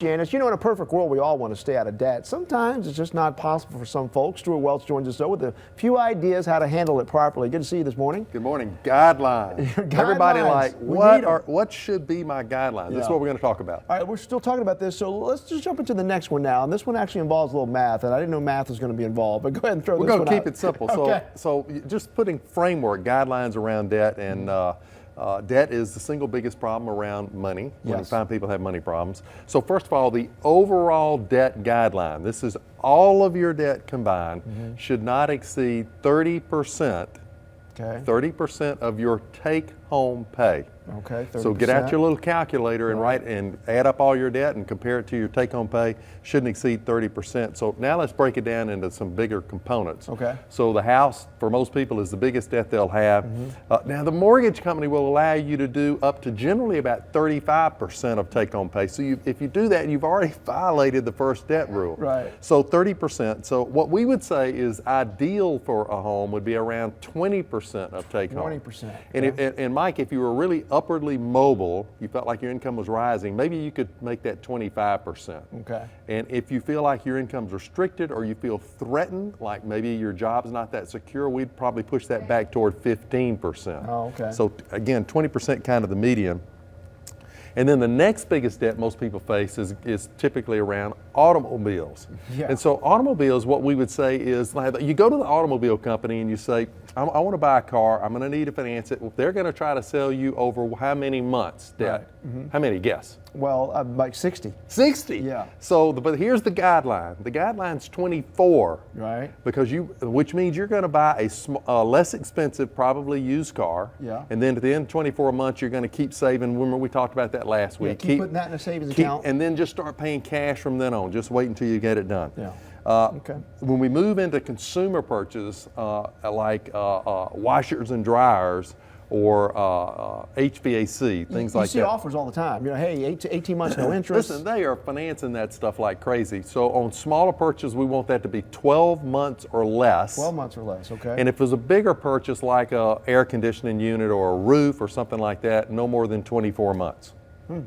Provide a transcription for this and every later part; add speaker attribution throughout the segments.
Speaker 1: Janice, you know, in a perfect world, we all want to stay out of debt. Sometimes it's just not possible for some folks. Stewart Welch joins us, though, with a few ideas how to handle it properly. Good to see you this morning.
Speaker 2: Good morning. Guidelines. Everybody like, what should be my guidelines? That's what we're going to talk about.
Speaker 1: All right, we're still talking about this, so let's just jump into the next one now. And this one actually involves a little math, and I didn't know math was going to be involved, but go ahead and throw this one out.
Speaker 2: We're going to keep it simple.
Speaker 1: Okay.
Speaker 2: So just putting framework, guidelines around debt, and debt is the single biggest problem around money. When you find people have money problems. So first of all, the overall debt guideline, this is all of your debt combined, should not exceed 30%. Okay. 30% of your take-home pay.
Speaker 1: Okay, 30%.
Speaker 2: So get out your little calculator and write and add up all your debt and compare it to your take-home pay. Shouldn't exceed 30%. So now let's break it down into some bigger components.
Speaker 1: Okay.
Speaker 2: So the house, for most people, is the biggest debt they'll have. Now the mortgage company will allow you to do up to generally about 35% of take-home pay. So if you do that, you've already violated the first debt rule.
Speaker 1: Right.
Speaker 2: So 30%. So what we would say is ideal for a home would be around 20% of take-home.
Speaker 1: 20%.
Speaker 2: And Mike, if you were really upwardly mobile, you felt like your income was rising, maybe you could make that 25%.
Speaker 1: Okay.
Speaker 2: And if you feel like your income's restricted or you feel threatened, like maybe your job's not that secure, we'd probably push that back toward 15%.
Speaker 1: Oh, okay.
Speaker 2: So again, 20% kind of the median. And then the next biggest debt most people face is typically around automobiles. Yeah. And so automobiles, what we would say is, like, you go to the automobile company and you say, I want to buy a car, I'm going to need to finance it. Well, they're going to try to sell you over how many months debt? Right. How many, guess?
Speaker 1: Well, like 60.
Speaker 2: 60?
Speaker 1: Yeah.
Speaker 2: So, but here's the guideline. The guideline's 24.
Speaker 1: Right.
Speaker 2: Because which means you're going to buy a less expensive, probably used car. Yeah. And then at the end of 24 months, you're going to keep saving. Remember, we talked about that last week.
Speaker 1: Keep putting that in a savings account.
Speaker 2: And then just start paying cash from then on. Just wait until you get it done.
Speaker 1: Yeah.
Speaker 2: Okay. When we move into consumer purchase, like washers and dryers, or HVAC, things like that.
Speaker 1: You see offers all the time. You know, hey, 18 months, no interest.
Speaker 2: Listen, they are financing that stuff like crazy. So on smaller purchases, we want that to be 12 months or less.
Speaker 1: 12 months or less, okay.
Speaker 2: And if it's a bigger purchase like a air conditioning unit or a roof or something like that, no more than 24 months.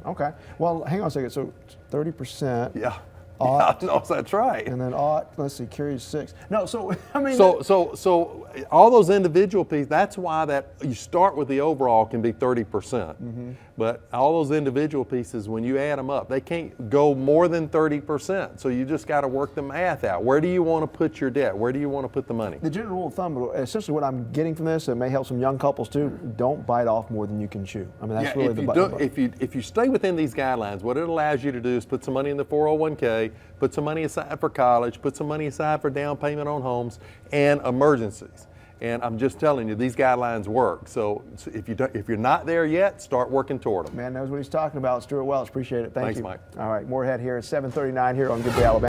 Speaker 1: Okay. Well, hang on a second. So 30%.
Speaker 2: Yeah. Ought, yeah, that's right.
Speaker 1: And then let's see, carries 6. No, so I mean.
Speaker 2: So all those individual pieces. That's why that you start with the overall can be 30%. But all those individual pieces, when you add them up, they can't go more than 30%. So you just got to work the math out. Where do you want to put your debt? Where do you want to put the money?
Speaker 1: The general rule of thumb, essentially what I'm getting from this, it may help some young couples too. Don't bite off more than you can chew. I mean, that's really the button.
Speaker 2: If you stay within these guidelines, what it allows you to do is put some money in the 401k, put some money aside for college, put some money aside for down payment on homes and emergencies. And I'm just telling you, these guidelines work. So if you're not there yet, start working toward them.
Speaker 1: Man knows what he's talking about. Stewart Welch, appreciate it. Thanks
Speaker 2: you. Mike.
Speaker 1: All right, more ahead here at 7:39 here on Good Day Alabama.